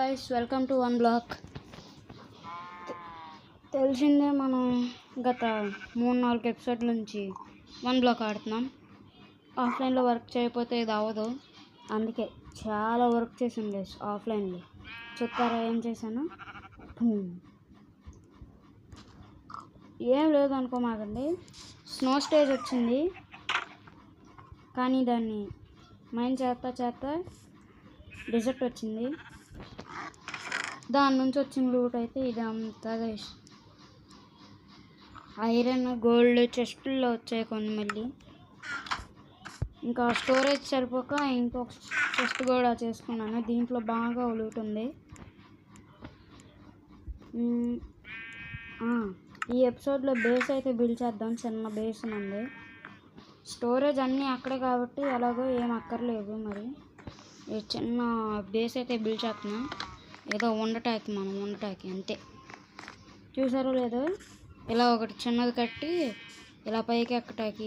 Guys, welcome to one block. తెలిసిందే మనం గత 3-4 ఎపిసోడ్ల నుంచి వన్ బ్లాక్ ఆడుతున్నాం. ఆఫ్లైన్లో వర్క్ చేయకపోతే ఇది అవ్వదు, అందుకే చాలా వర్క్ చేసాను గైస్ ఆఫ్లైన్లో. చూస్తారా ఏం చేశాను? ఏం లేదు అనుకోమాకండి, స్నో స్టేజ్ వచ్చింది కానీ దాన్ని మైండ్ చేస్తా డిజర్ట్ వచ్చింది. దాని నుంచి వచ్చిన లూట్ అయితే ఇదంతా గైస్. ఐరన్, గోల్డ్ చెస్ట్లో వచ్చాయి కొన్ని. మళ్ళీ ఇంకా స్టోరేజ్ సరిపోక ఇంకొక చెస్ట్ కూడా చేసుకున్నాను. దీంట్లో బాగా లూట్ ఉంది. ఈ ఎపిసోడ్లో బేస్ అయితే బిల్డ్ చేద్దాం. చిన్న బేస్ ఉంది, స్టోరేజ్ అన్నీ అక్కడే కాబట్టి ఎలాగో ఏం అక్కర్లేదు. మరి ఈ చిన్న బేస్ అయితే బిల్డ్ చేస్తున్నాం, ఏదో ఉండటానికి అంతే. చూసారో లేదో, ఇలా ఒకటి చిన్నది కట్టి ఇలా పైకి ఎక్కటానికి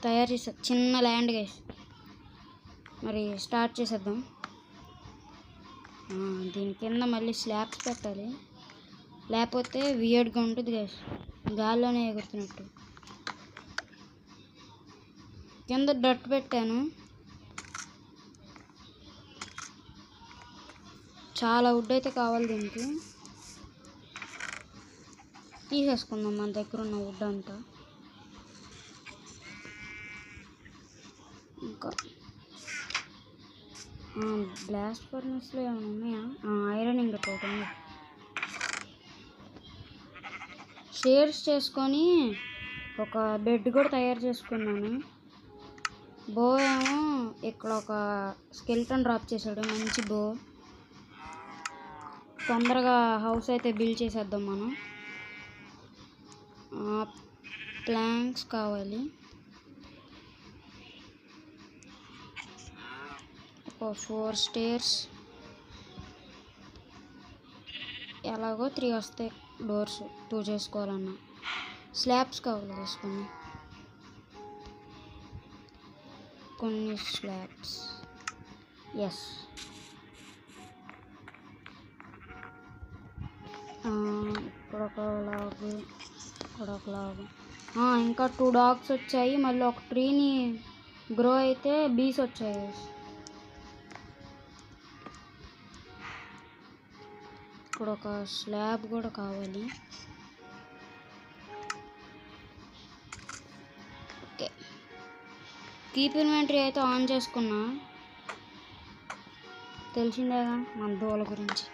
తయారు చేసా. చిన్న ల్యాండ్ గైస్. మరి స్టార్ట్ చేసేద్దాం. దీని కింద మళ్ళీ స్లాబ్స్ పెట్టాలి, లేకపోతే వియర్డ్గా ఉంటుంది గైస్, గాల్లోనే ఎగురుతున్నట్టు. కింద డట్ పెట్టాను, చాలా వుడ్ అయితే కావాలి. దీనికి తీసేసుకుందాం మన దగ్గర ఉన్న వుడ్ అంతా. ఇంకా బ్లాస్ట్ ఫర్నెస్లో ఏమైనా ఉన్నాయా? ఐరన్ ఇంగట్ ఒకటి ఉంది. షేర్స్ చేసుకొని ఒక బెడ్ కూడా తయారు చేసుకున్నాను. బో ఏమో ఇక్కడ ఒక స్కెల్టన్ డ్రాప్ చేశాడు, మంచి బో. తొందరగా హౌస్ అయితే బిల్డ్ చేసేద్దాం మనం. ప్లాంక్స్ కావాలి, ఒక 4 స్టేర్స్, ఎలాగో 3 వస్తాయి డోర్స్ 2 చేసుకోవాలన్నా. స్లాబ్స్ కావాలి వేసుకొని, కొన్ని స్లాబ్స్. ఎస్, ఇక్కడ ఒక లాగు, ఇక్కడ ఒక లాగు. ఇంకా 2 డాగ్స్ వచ్చాయి. మళ్ళీ ఒక ట్రీని గ్రో అయితే బీస్ వచ్చాయి. ఇక్కడ ఒక స్లాబ్ కూడా కావాలి. ఓకే, కీప్ ఇన్వెంటరీ అయితే ఆన్ చేసుకున్నా, తెలిసిందేగా మన దోల గురించి.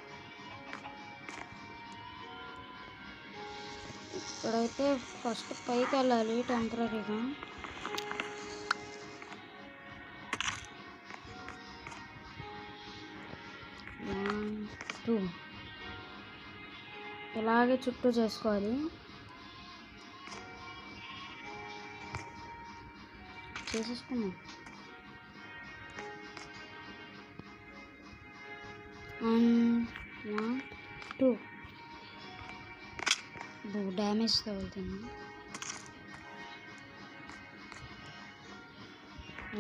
ఇక్కడైతే ఫస్ట్ పైకి వెళ్ళాలి టెంపరీగా. ఇలాగే చుట్టూ చేసుకోవాలి. చేసేసుకున్నాం. 1 2 డ్యామేజ్ తగులుతుంది.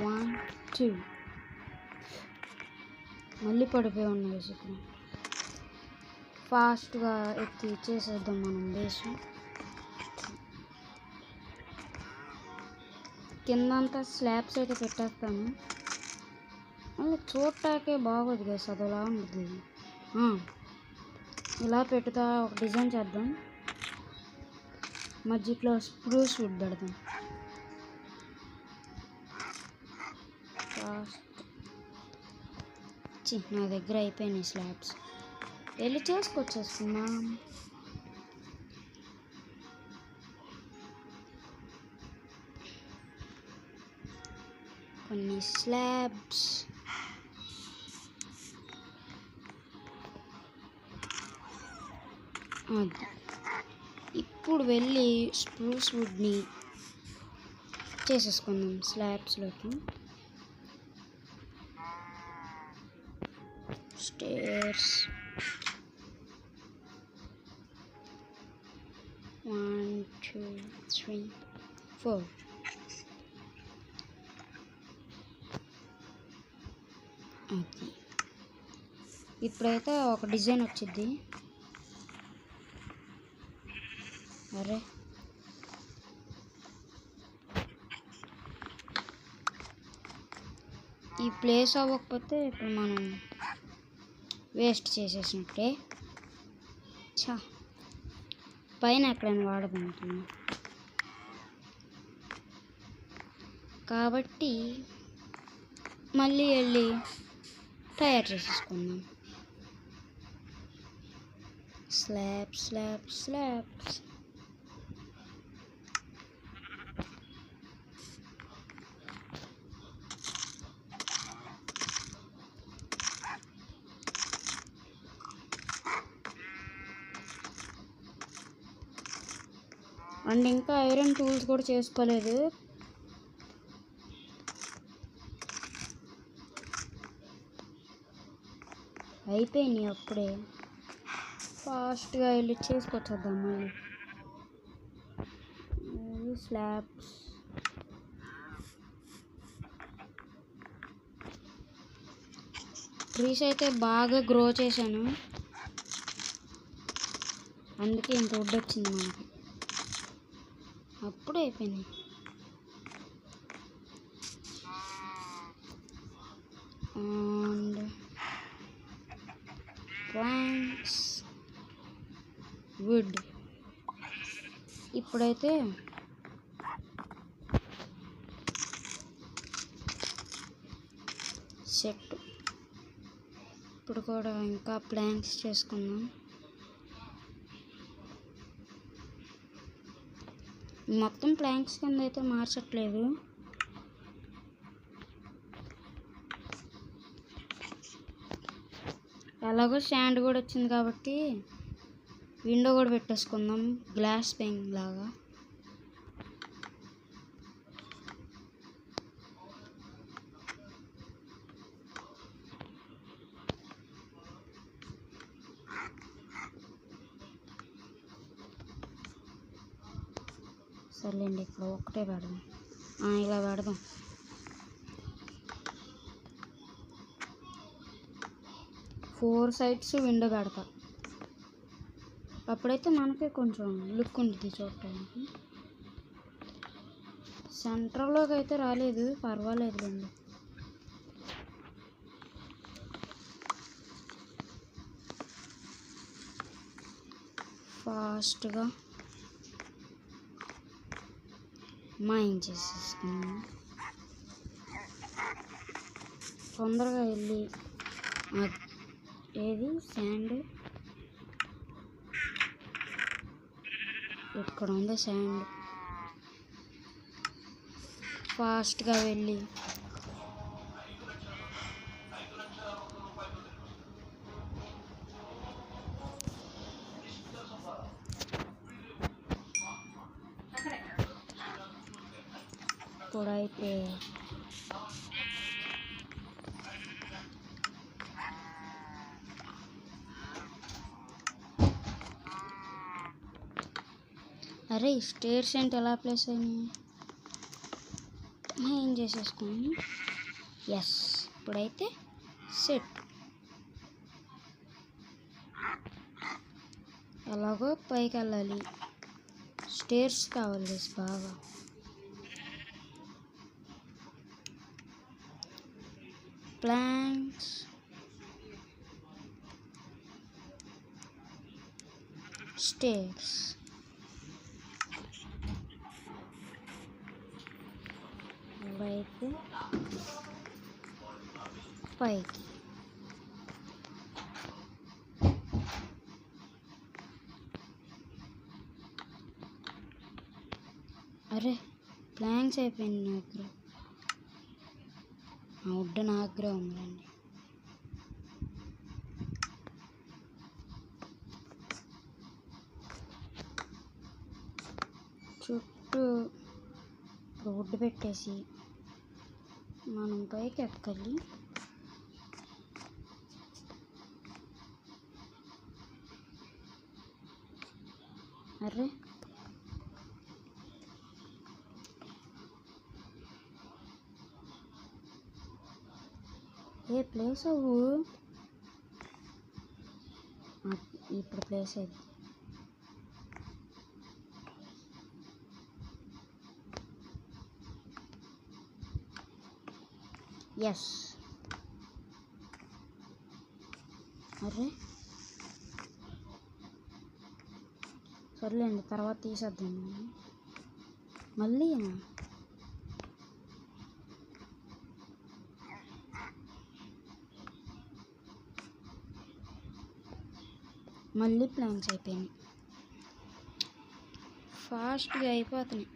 1 2 మళ్ళీ పడిపోయి ఉన్నాయి. ఇక్కడ ఫాస్ట్గా ఎత్తి చేసేద్దాం మనం బేసు. కిందంతా స్లాబ్స్ అయితే పెట్టేస్తాను. మళ్ళీ చూడటాకే బాగోదు గైస్, అదలా ఉంటుంది. ఇలా పెట్టుతా ఒక డిజైన్ చేద్దాం. మధ్యలో స్ప్రూస్ వుడ్ పెడదాం. నా దగ్గర అయిపోయినాయి స్లాబ్స్, వెళ్ళి చేసుకొచ్చేస్తున్నాం. కొన్ని స్లాబ్స్ ఇప్పుడు వెళ్ళి స్ప్రూస్ వుడ్ని చేసేసుకుందాం స్లాబ్స్లోకి. స్టేర్స్ 1 2 3 4. అది ఇప్పుడైతే ఒక డిజైన్ వచ్చింది. అరే ఈ ప్లేస్ అవ్వకపోతే ఇప్పుడు మనం వేస్ట్ చేసేసినట్టే. చా పైన ఎక్కడైనా వాడబోతున్నాం కాబట్టి మళ్ళీ వెళ్ళి తయారు చేసేసుకుందాం. స్లాబ్స్. అండ్ ఇంకా ఐరన్ టూల్స్ కూడా చేసుకోలేదు. అయిపోయినాయి అప్పుడే. ఫాస్ట్గా వెళ్ళి చేసుకొచ్చేద్దాం మళ్ళీ. స్లాబ్స్ ట్రీస్ అయితే బాగా గ్రో చేశాను, అందుకే ఇంత వుడ్ వచ్చింది మనకి. అప్పుడు అయిపోయింది. And planks, wood. ఇప్పుడైతే సెట్. ఇప్పుడు కూడా ఇంకా ప్లాంక్స్ చేసుకుందాం. మొత్తం ప్లాంక్స్ కింద అయితే మార్చట్లేదు. ఎలాగో శాండ్ కూడా వచ్చింది కాబట్టి విండో కూడా పెట్టేసుకుందాం, గ్లాస్ పెయింగ్ లాగా. సర్లేండి, ఇక్కడ ఒక్కటే పెడదాం. ఇలా పెడదాం. ఫోర్ సైడ్స్ విండో పెడతా, అప్పుడైతే మనకే కొంచెం లుక్ ఉంటుంది చూడటానికి. సెంటర్లోకి అయితే రాలేదు, పర్వాలేదులేండి. ఫాస్ట్గా మైన్ చేసేసుకున్నాం. తొందరగా వెళ్ళి ఏది శాండ్ ఇక్కడ ఉంది. శాండ్ ఫాస్ట్గా వెళ్ళి ఇప్పుడైతే అరే స్టేర్స్ ఏంటి ఎలా ప్లేస్ అయినాయి? ఏం చేసేసుకున్నాను. ఎస్, ఇప్పుడైతే సెట్. ఎలాగో పైకి వెళ్ళాలి, స్టేర్స్ కావాలి బాగా. Planks, stairs. ఇప్పుడైతే పైకి. అరే ప్లాంక్స్ అయిపోయింది నా దగ్గర. వుడ్ నా దగ్గర ఉందండి. చుట్టూ వుడ్ పెట్టేసి మనం పైకి ఎక్కాలి. అరే ఏ ప్లేస్ అవ్వు. ఇప్పుడు ప్లేస్ అయింది. ఎస్. అరే సర్లేండి, తర్వాత తీసేద్దాం. మళ్ళీ ప్లాన్స్ అయిపోయినాయి. ఫాస్ట్గా అయిపోతున్నాయి.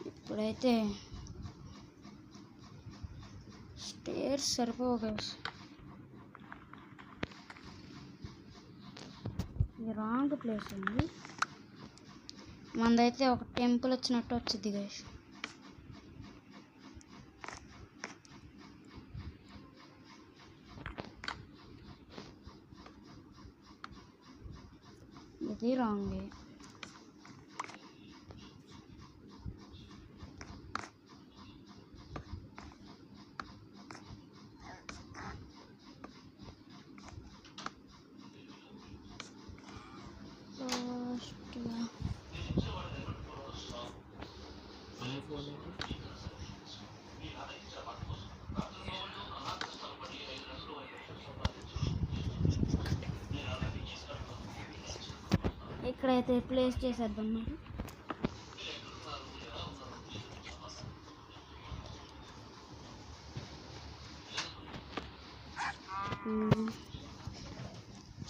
ఇప్పుడైతే స్టేర్స్ సరిపోవు గైస్. ఇది రాంగ్ ప్లేస్ ఉంది. మనదైతే ఒక టెంపుల్ వచ్చినట్టు వచ్చింది గైస్. ఇది రాంగే. ఇక్కడైతే ప్లేస్ చేసేద్దాం మరి.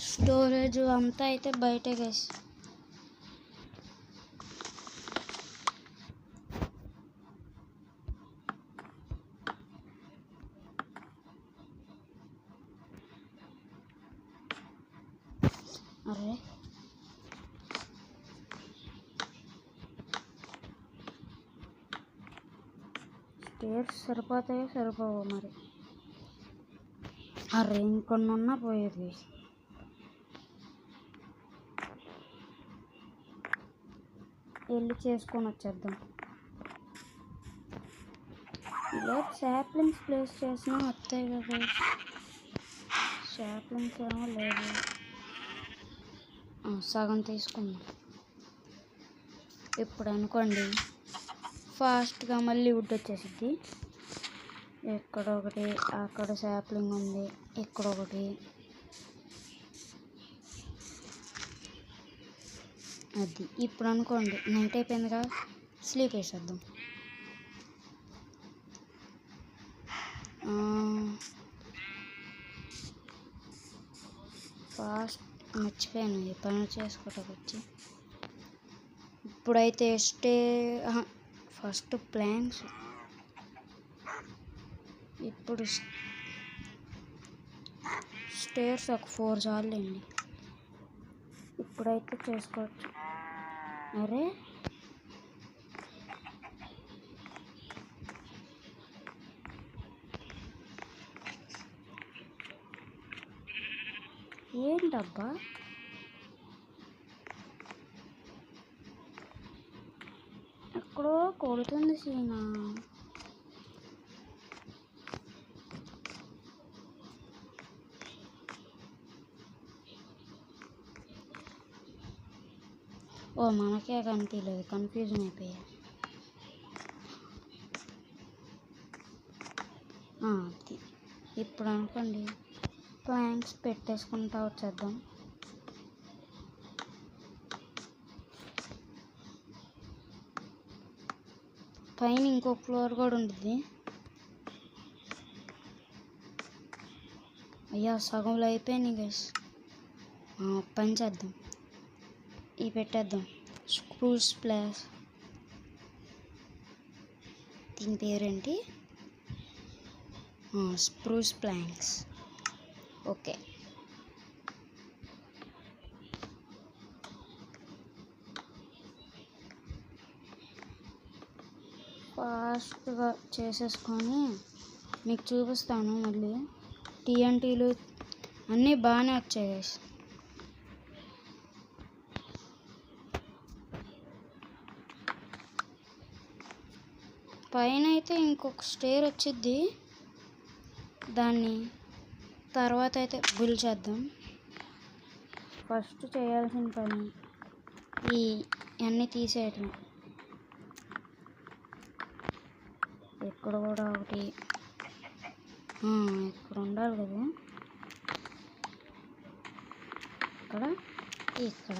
స్టోరేజ్ అంతా అయితే బయటే గైస్. అరే స్టేర్స్ సరిపోతాయో సరిపోవో మరి. అరే ఇంకొన్ని ఉన్నా పోయేది. వెళ్ళి చేసుకొని వచ్చేద్దాం. ఇలా శాప్లింగ్స్ ప్లేస్ చేసినా వస్తాయి కదా. శాప్లింగ్స్ ఏమో లేదు. సగం తీసుకుందాం. ఇప్పుడు అనుకోండి ఫాస్ట్గా మళ్ళీ వుడ్ వచ్చేసిద్ది. ఇక్కడ ఒకటి, అక్కడ శాప్లింగ్ ఉంది, ఇక్కడ ఒకటి. అది ఇప్పుడు అనుకోండి నైట్ అయిపోయిందిగా, స్లీప్ వేసేద్దాం. ఫాస్ట్ మర్చిపోయాను ఈ పనులు చేసుకోవటానికి వచ్చి. ఇప్పుడైతే ఫస్ట్ ప్లాన్స్. ఇప్పుడు స్టేర్స్ ఒక 4 చాలండి. ఇప్పుడైతే చేసుకోవచ్చు. అరే ఏంటబ్బా, ఎక్కడో కొడుతుంది సీనా. ఓ మనకే కనిపించలేదు, కన్ఫ్యూజన్ అయిపోయా. అది ఇప్పుడు అనుకోండి ప్లాంక్స్ పెట్టేసుకుంటా వచ్చేద్దాం. పైన ఇంకో ఫ్లోర్ కూడా ఉంటుంది. అయ్యా సగంలో అయిపోయినాయి గైస్. పని చేద్దాం, ఇవి పెట్టేద్దాం. స్ప్రూస్ ప్లాస్, దీని పేరేంటి? Spruce planks. ఓకే ఫాస్ట్గా చేసేసుకొని మీకు చూపిస్తాను. మళ్ళీ TNTలు అన్నీ బాగానే వచ్చాయి. పైన అయితే ఇంకొక స్టేర్ వచ్చిద్ది, దాన్ని తర్వాత అయితే బిల్డ్ చేద్దాం. ఫస్ట్ చేయాల్సిన పని ఇవన్నీ తీసేయటం. ఇక్కడ కూడా ఒకటి ఇక్కడ ఉండాలి కదా, ఇక్కడ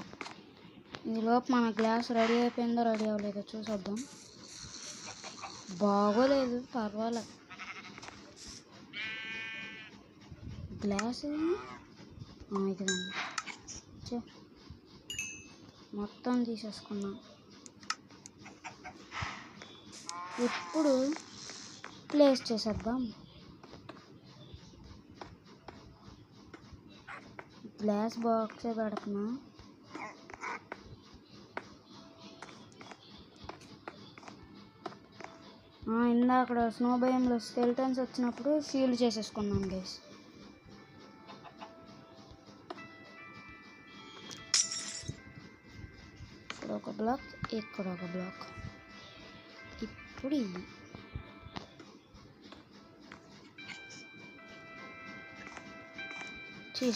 ఈలోపు మన గ్లాస్ రెడీ అయిపోయిందో రెడీ అవ్వలేదో చూసొద్దాం. బాగోలేదు, పర్వాలేదు. గ్లాస్ ఇది మొత్తం తీసేసుకున్నాం. ఇప్పుడు ప్లేస్ చేసేద్దాం. గ్లాస్ బాక్సే పెడుతున్నా. ఇందాక స్నో భయంలో స్కెల్టన్స్ వచ్చినప్పుడు షీల్డ్ చేసేసుకున్నాం గైస్. ఇక్కడ ఒక బ్లాక్, ఇక్కడ ఒక బ్లాక్. ఇప్పుడు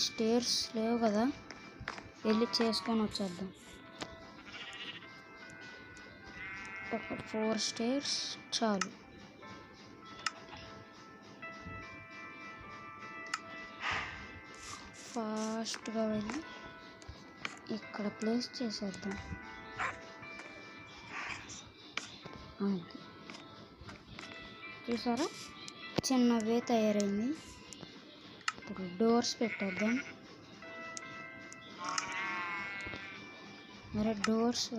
స్టేర్స్ లేవు కదా, వెళ్ళి చేసుకొని వచ్చేద్దాం. ఒక 4 స్టేర్స్ చాలు. ఫాస్ట్గా వెళ్ళి ఇక్కడ ప్లేస్ చేసేద్దాం. చూసారా, చిన్న వే తయారైంది. ఇప్పుడు డోర్స్ పెట్టేద్దాం. మరి డోర్స్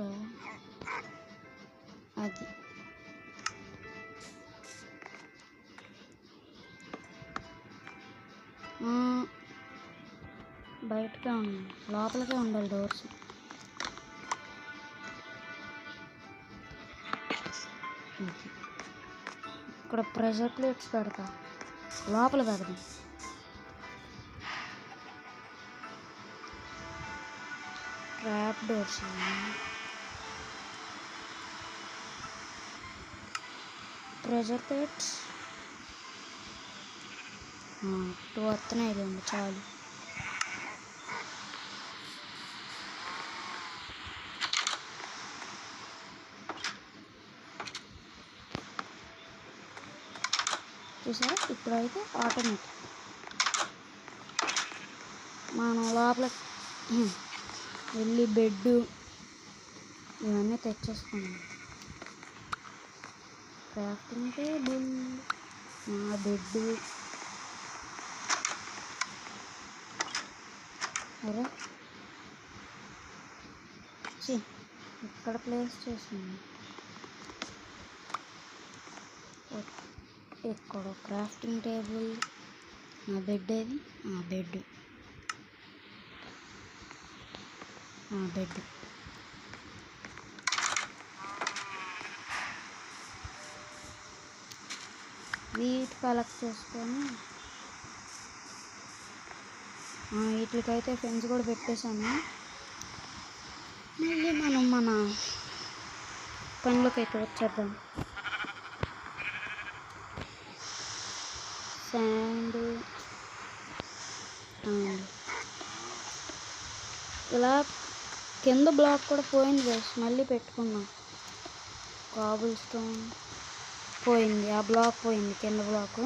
అది బయటకే ఉండాలి, లోపలికే ఉండాలి డోర్స్. ఇక్కడ ప్రెషర్ ప్లేట్స్ పెడతా, లోపల పెడదాం. ట్రాప్ డోర్స్, ప్రెషర్ ప్లేట్స్ 2 వస్తున్నాయి లేండి, చాలు. చూసారా, ఇప్పుడైతే ఆటోమేటిక్ మనం లోపల వెళ్ళి బెడ్ ఇవన్నీ తెచ్చేసుకున్నాం. Crafting table, bed. అరే ఇక్కడ ప్లేస్ చేసింది. ఇక్కడ క్రాఫ్టింగ్ టేబుల్, బెడ్. ఏది బెడ్, బెడ్. వీటి కలెక్ట్ చేసుకొని వీటికైతే ఫెన్స్ కూడా పెట్టేశాను. మళ్ళీ మనం మన పనులకి అయితే వచ్చేద్దాం. శాండ్ ఇలా కింద బ్లాక్ కూడా పోయింది గైస్, మళ్ళీ పెట్టుకున్నాం. కాబుల్ స్టోన్ పోయింది, ఆ బ్లాక్ పోయింది, కింద బ్లాక్.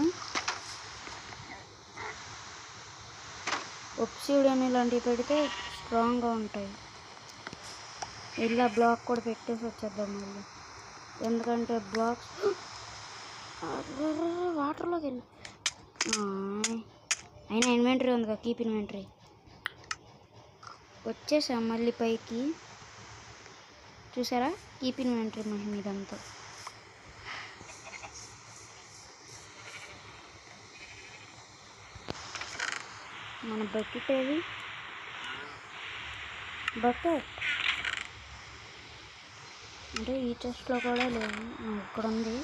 ఒబ్సిడియన్ ఇలాంటివి పెడితే స్ట్రాంగ్గా ఉంటాయి. ఇలా బ్లాక్ కూడా పెట్టేసి వచ్చేద్దాం మళ్ళీ, ఎందుకంటే బ్లాక్స్ వాటర్లోకి వెళ్ళి అయినా ఇన్వెంటరీ ఉంది కదా, కీప్ ఇన్వెంటరీ. వచ్చేసాం మళ్ళీ పైకి. చూసారా, కీప్ ఇన్వెంటరీ మహిమ ఇదంతా. మన బకెట్ ఏది, బకెట్ అంటే ఈ చెస్ట్లో కూడా లేదు, ఇక్కడ ఉంది.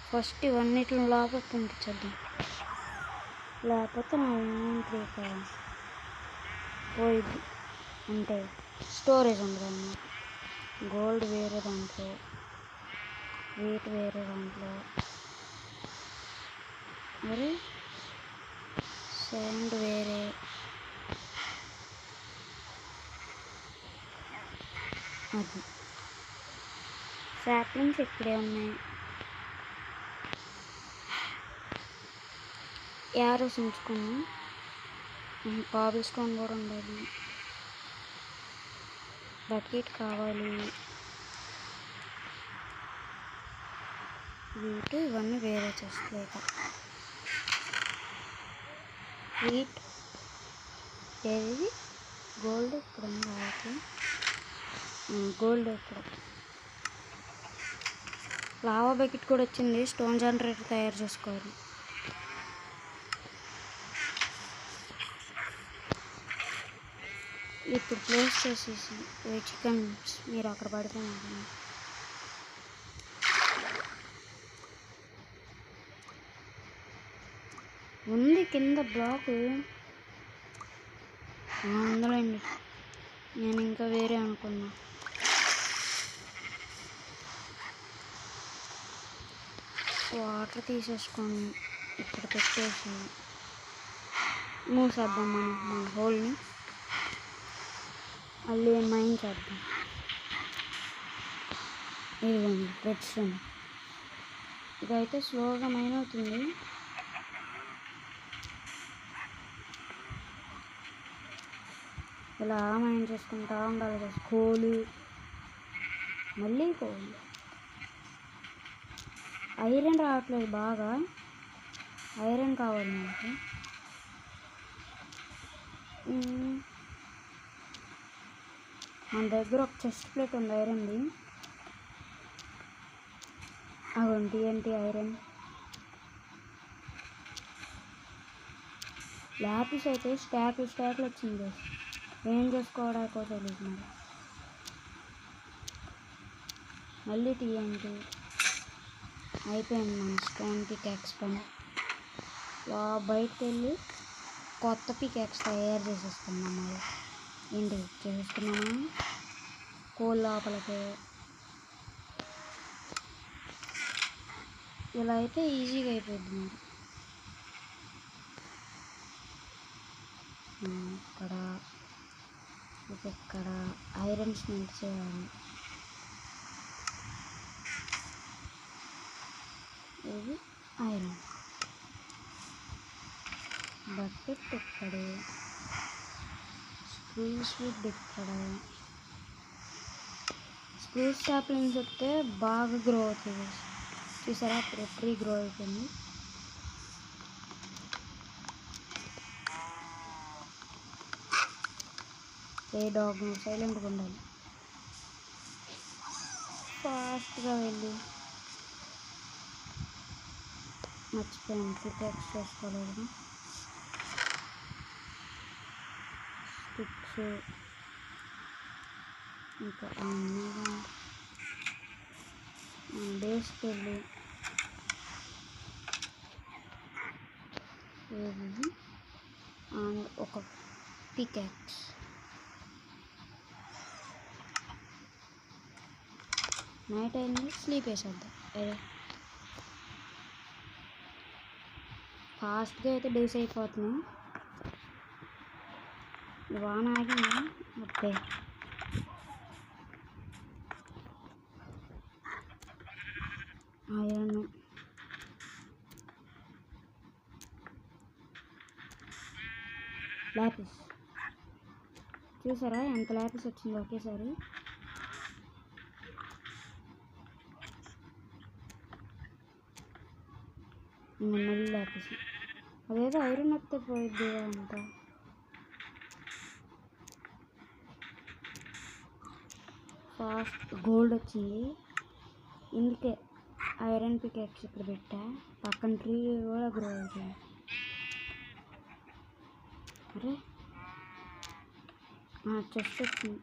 ఫస్ట్ ఇవన్నిటిని లోపల పంపించేద్దాం, లేకపోతే నా ఇన్వెంటరీ పోయిద్ది, అంటే స్టోరేజ్ ఉండదు అన్నమాట. గోల్డ్ వేరే దాంట్లో, వెయిట్ వేరే దాంట్లో, మరి సౌండ్ వేరే. అది సాప్లింగ్స్ ఇక్కడే ఉన్నాయి. యారోస్ ఉంచుకున్నాం. కాబుల్ స్టోన్ కూడా ఉండాలి. బకెట్ కావాలి. వీటి ఇవన్నీ వేరే చేస్తలేక వీట్ ఏది గోల్డ్ ఇక్కడ ఉంది కాబట్టి గోల్డ్ ఇక్కడ. లావా బకెట్ కూడా వచ్చింది. స్టోన్ జనరేటర్ తయారు చేసుకోవాలి. ఇప్పుడు ప్లేస్ చేసేసి చికెన్స్ మీరు అక్కడ పడిపోయినారు. ఉంది కింద బ్లాక్ ఉందండి. నేను ఇంకా వేరే అనుకున్నా. వాటర్ తీసేసుకొని ఇక్కడ పెట్టేసి మూసేద్దాం మన హోల్ని. మళ్ళీ మైన్ చేద్దాం. ఇదిగోండి రెడ్స్టోన్. ఇదైతే స్లోగా మైన్ అవుతుంది. ఇలా మైన్ చేసుకుంటా ఉండాలి కదా. కోలు, మళ్ళీ కోలు. ఐరన్ రావట్లేదు బాగా. ఐరన్ కావాలి మనకి. మన దగ్గర ఒక చెస్ట్ ప్లేట్ ఉంది ఐరన్ది. అవంటి ఏంటి ఐరన్. ల్యాపిస్ అయితే స్టాక్లు వచ్చింది. ఏం చేసుకోవడానికో తెలియదు మరి. మళ్ళీ టీఎంటీ అయిపోయింది మన స్టోన్ పికాక్స్ పని. బయటకు వెళ్ళి కొత్త పికాక్స్ తయారు చేసేసుకున్నాం. మరి ఏంటి చేసేసుకున్నామా కోల్ లోపలికి. ఇలా అయితే ఈజీగా అయిపోయింది. మరి ఇక్కడ ఇక్కడ ఐరన్ స్మెల్ట్ చేయాలి. ఇది ఐరన్ బకెట్ ఇక్కడే. స్ప్రూస్ వుడ్ ఇక్కడ. స్ప్రూస్ సాప్లింగ్స్ వస్తే బాగా గ్రో అవుతుంది. చూసారా ట్రీ గ్రో అవుతుంది. ఏ డాగ్ సైలెంట్గా ఉండాలి. ఫాస్ట్గా వెళ్ళి మర్చిపోయాను పికాక్స్ చేసుకోలేదు. స్టిక్స్ ఇంకా బేస్కి వెళ్ళి అండ్ ఒక పికాక్స్. నైట్ అయింది, స్లీప్ వేసేద్దాం. ఫాస్ట్గా అయితే డేస్ అయిపోతున్నాయి. వాన ఆగింది. ఓకే ఐరన్ ల్యాపిస్ చూసారా ఎంత ల్యాపిస్ వచ్చిందో ఒకేసారి. మళ్ళీ ల్యాపిస్. అదేదో ఐరన్ వస్తే పోయిద్ది అంతా. ఫాస్ట్ గోల్డ్ వచ్చింది. ఇందుకే ఐరన్ పికాక్స్ ఇక్కడ పెట్టా. పక్కన ట్రీ కూడా గ్రో అవుతుంది. అరే చెస్ట్ వచ్చింది.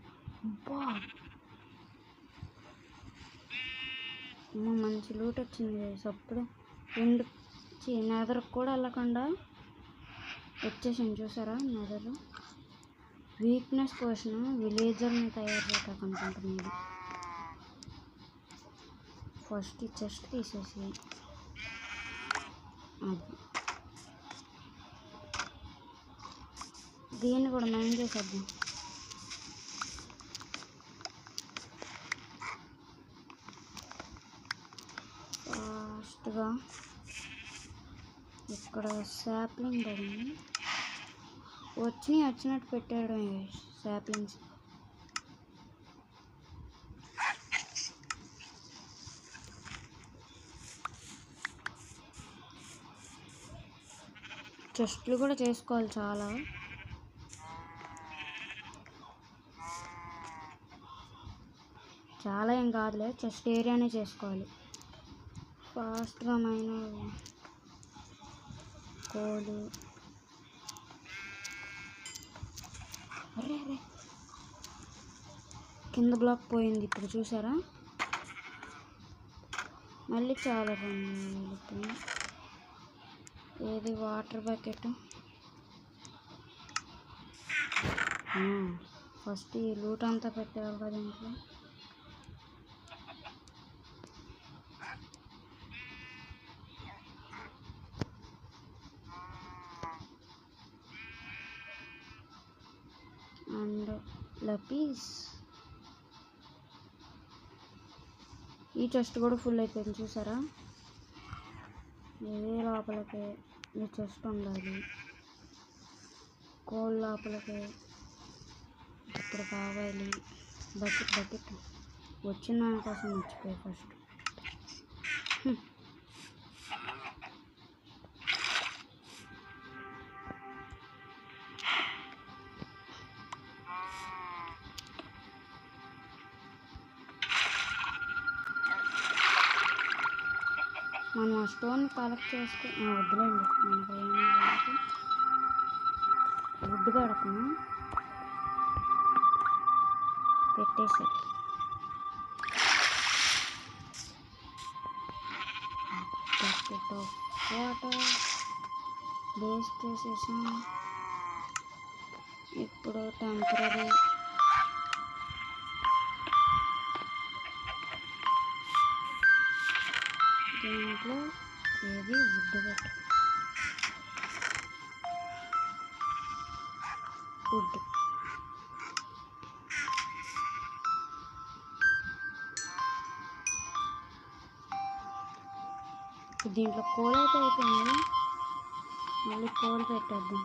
మంచి లూట్ వచ్చింది. అప్పుడు రెండు నెదరకు కూడా వెళ్ళకుండా వచ్చేసాను. చూసారా నెదరు వీక్నెస్ కోసం విలేజర్ని తయారు చేయడానికి అనుకుంటున్నాడు. ఫస్ట్ ఈ చెస్ట్ తీసేసి అది దీన్ని కూడా మైండ్ చేసేద్దాం. ఫాస్ట్గా ఇక్కడ శాప్లింగ్ పడింది, వచ్చినట్టు పెట్టాడు శాప్లింగ్స్. చెస్ట్లు కూడా చేసుకోవాలి, చాలా ఏం కాదులే, చెస్ట్ ఏరియానే చేసుకోవాలి. ఫాస్ట్గా కోలు అరే కింద బ్లాక్ పోయింది. ఇప్పుడు చూసారా, మళ్ళీ చాలా బాగుంది. ఏది వాటర్ బకెట్, ఫస్ట్ ఈ లూట్ అంతా పెట్టారు కదా ఇంట్లో. అండ్ లపీస్, ఈ చెస్ట్ కూడా ఫుల్ అయిపోయింది చూసారా. ఏ లోపలికి ఈ చెస్ట్ ఉండాలి, కోల్ లోపలికి ఇప్పుడు కావాలి. బకెట్ వచ్చిన దానికోసం మర్చిపోయి ఫస్ట్. మనం ఆ స్టోన్ కలెక్ట్ వద్దులేండి, మనకు ఏమైంది వుడ్ పెడతాము, పెట్టేసి బకెట్ ఆఫ్ వాటర్ వేస్ట్ చేసేసాం. ఇప్పుడు టెంపరీ దీంట్లో ఏది వుడ్ పెట్టు, వుడ్ దీంట్లో కోల్ అయితే అయిపోయింది, మళ్ళీ కోల్ పెట్టేద్దాం.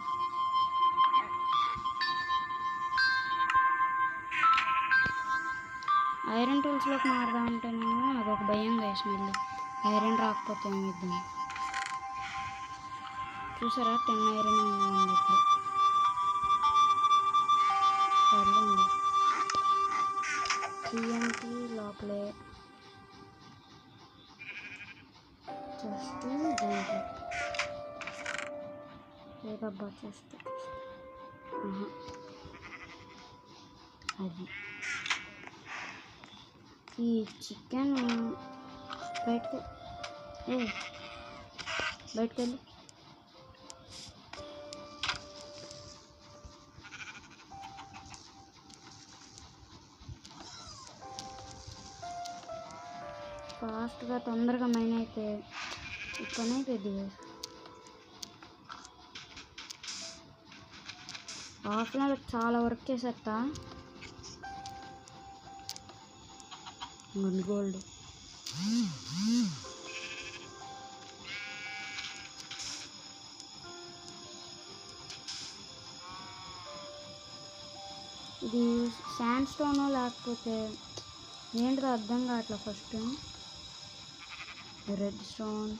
ఐరన్ టూల్స్లోకి మారదామంటేనేమో అదొక భయం వేసి, మళ్ళీ ఐరన్ రాకపోతే ఏమిద్దాం. చూసారా 10 ఐరన్ ఉంది ఇప్పుడు. సర్లేండి, TNT లోపలే చెస్ట్ దీంట్లో ఏదబ్బా చెస్ట్ అది. ఈ చికెన్ బయటకెళ్ళి ఫాస్ట్గా తొందరగా మైన్ అయితే ఇక్కడనే పెద్దగా ఆఫ్లైన్లో చాలా వర్క్ చేసేస్తా. గోల్డ్ ఇది శాండ్ స్టోన్ లేకపోతే ఏంటిదో అర్థం కావట్లే. ఫస్ట్ రెడ్ స్టోన్,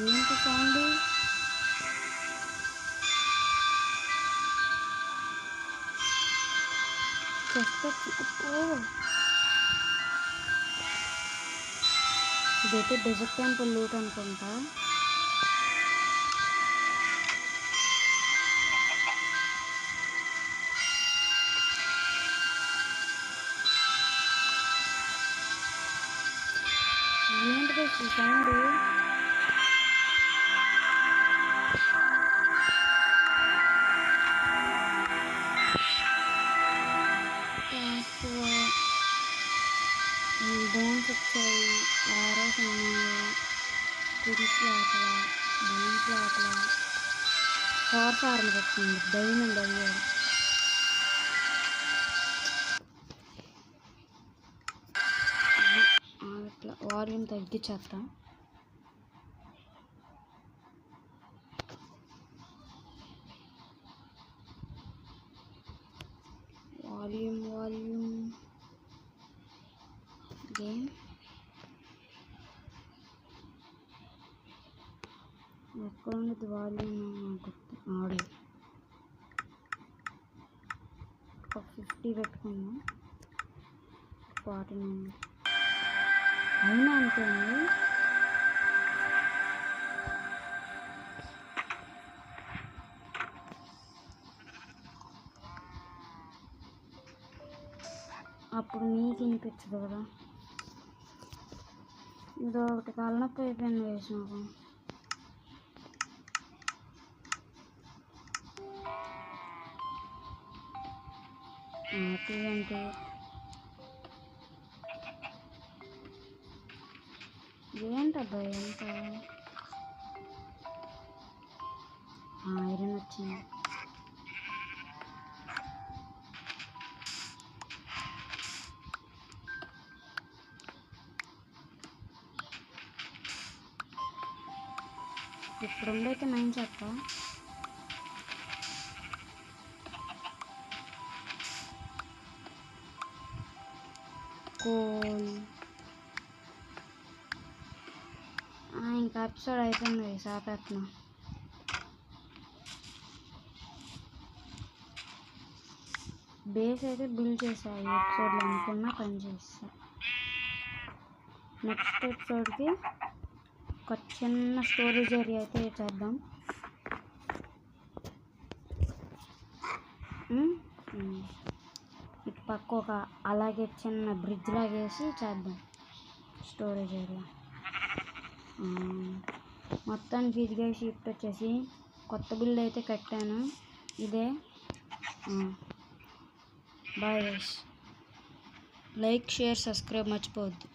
ఏంటి సౌండ్? ఇదైతే డెజర్ట్ టెంపుల్ లూట్ అనుకుంటా. ఏంటిది సౌండ్? స్కిల్స్ లోపల బ్యాంక్ లోపల హార్స్ ఆర్మర్ వచ్చింది, డైమండ్ అయ్యాడు. అట్లా వాల్యూమ్ తగ్గించేస్తా. వాల్యూమ్ గేమ్ ఎక్కడ ఉండదు వాల్యూమ్ ఆడియో. ఒక 50 పెట్టుకుందాం. 49 అయినా అనుకోండి. అప్పుడు మీకు వినిపించదు కదా. ఇదో ఒకటి తలనొప్పి అయిపోయింది వేసినాక. ఏంటి ఏంటబ్బా ఎంత ఐరన్ వచ్చింది. ఇప్పుడు ఉండైతే మైండ్ చెప్తా. కోల్ ఇంకా ఎపిసోడ్ అయిపోయింది. సాపేస్తున్నా. బేస్ అయితే బిల్డ్ చేసా ఈ ఎపిసోడ్లో అనుకున్నా పని చేస్తా. నెక్స్ట్ ఎపిసోడ్కి ఒక చిన్న స్టోరేజ్ ఏరియా అయితే చేద్దాం. ఇటు పక్క ఒక అలాగే చిన్న బ్రిడ్జ్ లాగా వేసి చేద్దాం స్టోరేజ్ ఏరియా. మొత్తానికి ఇదిగా షిఫ్ట్ వచ్చేసి కొత్త బిల్డ్ అయితే కట్టాను. ఇదే. Bye guys. Like, share, subscribe మర్చిపోవద్దు.